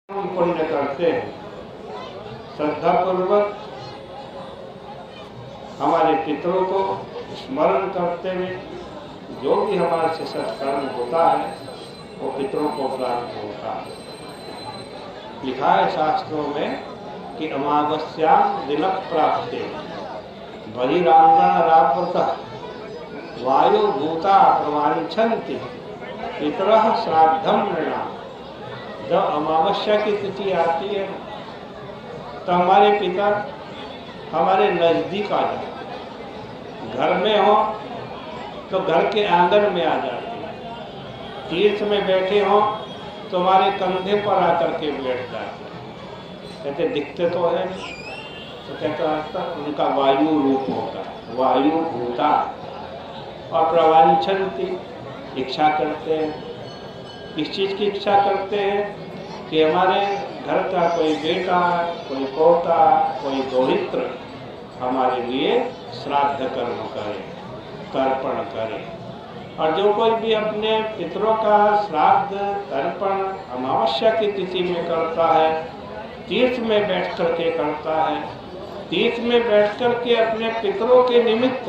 पुण्य करते हैं, श्रद्धा पूर्वक हमारे पितरों को स्मरण करते हुए जो भी हमारे से सत्कर्म होता है वो पितरों को प्राप्त होता है। लिखा है शास्त्रों में कि अमावस्या दिन प्राप्ते बहिरांगणारावृतः वायु भूता प्रवांछन्ति पितरः श्राद्धम नृणाम। जब अमावस्या की तिथि आती है तो हमारे पिता हमारे नज़दीक आ जाते हैं। घर में हो तो घर के आंगन में आ जाते हैं। तीर्थ में बैठे हो तो हमारे कंधे पर आकर के बैठ जाते हैं। कहते दिखते तो है तो कहता उनका वायु रूप होता है, वायु भूता। और प्रवांछन्ति इच्छा करते हैं। किस चीज़ की इच्छा करते हैं कि हमारे घर का कोई बेटा, कोई पोता, कोई दोहित्र हमारे लिए श्राद्ध कर्म करे, तर्पण करे। और जो कोई भी अपने पितरों का श्राद्ध तर्पण अमावस्या की तिथि में करता है, तीर्थ में बैठ करके करता है, तीर्थ में बैठ करके अपने पितरों के निमित्त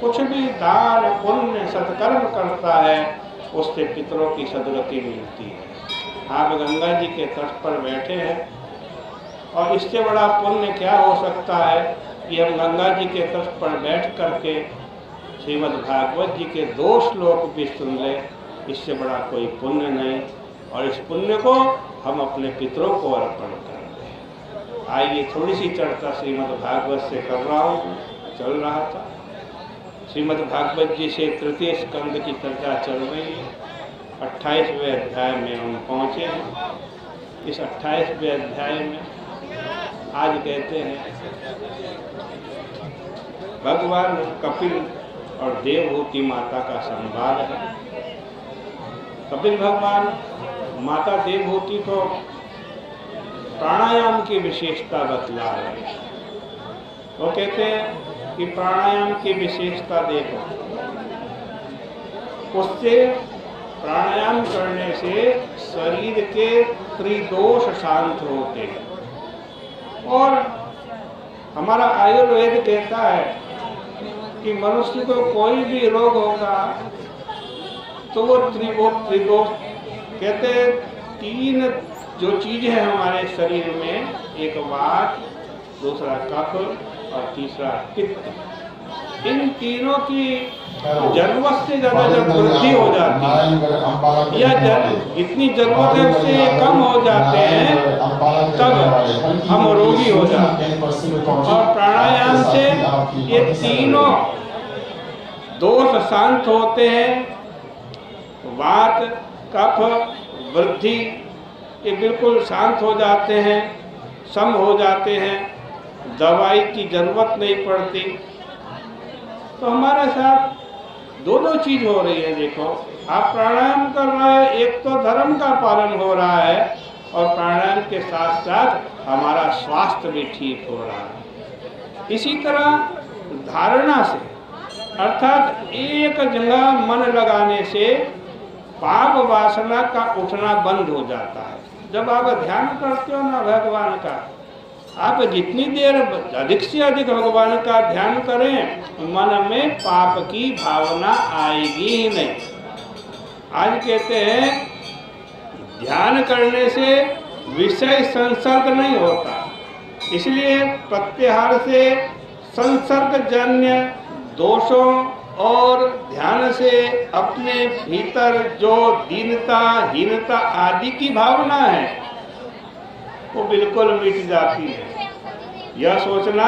कुछ भी दान पुण्य सत्कर्म करता है, उससे पितरों की सदगति मिलती है। आप गंगा जी के तट पर बैठे हैं और इससे बड़ा पुण्य क्या हो सकता है कि हम गंगा जी के तट पर बैठ करके श्रीमद् भागवत जी के 2 श्लोक भी सुन लें। इससे बड़ा कोई पुण्य नहीं। और इस पुण्य को हम अपने पितरों को अर्पण कर दें। आइए थोड़ी सी चर्चा श्रीमद् भागवत से कर रहा हूँ, चल रहा था। श्रीमद् भागवत जी से तृतीय स्कंद की चर्चा चल रही है। 28वें अध्याय में हम पहुँचे हैं। इस 28वें अध्याय में आज कहते हैं भगवान कपिल और देवहूति माता का संवाद है। कपिल भगवान माता देवहूति को प्राणायाम की विशेषता बतला रहे हैं। वो कहते हैं कि प्राणायाम की विशेषता देखो, उससे प्राणायाम करने से शरीर के त्रिदोष शांत होते हैं। और हमारा आयुर्वेद कहता है कि मनुष्य को कोई भी रोग होगा तो वो त्रिदोष कहते हैं। 3 जो चीज़ें हैं हमारे शरीर में, एक वात, दूसरा कफ और तीसरा पित्त। इन तीनों की जरूरत से ज़्यादा जब वृद्धि हो जाती है या जितनी जरूरत है उससे कम हो जाते हैं तब हम रोगी हो जाते हैं। और प्राणायाम से ये तीनों दोष शांत होते हैं। वात, कफ, वृद्धि ये बिल्कुल शांत हो जाते हैं, सम हो जाते हैं। दवाई की जरूरत नहीं पड़ती। तो हमारे साथ दोनों चीज हो रही है। देखो, आप प्राणायाम कर रहे हैं, एक तो धर्म का पालन हो रहा है और प्राणायाम के साथ साथ हमारा स्वास्थ्य भी ठीक हो रहा है। इसी तरह धारणा से, अर्थात एक जगह मन लगाने से पाप वासना का उठना बंद हो जाता है। जब आप ध्यान करते हो ना भगवान का, आप जितनी देर अधिक से अधिक भगवान का ध्यान करें, मन में पाप की भावना आएगी ही नहीं। आज कहते हैं ध्यान करने से विषय संसर्ग नहीं होता, इसलिए प्रत्याहार से संसर्गजन्य दोषों और ध्यान से अपने भीतर जो दीनता, हीनता आदि की भावना है वो बिल्कुल मिट जाती है। यह सोचना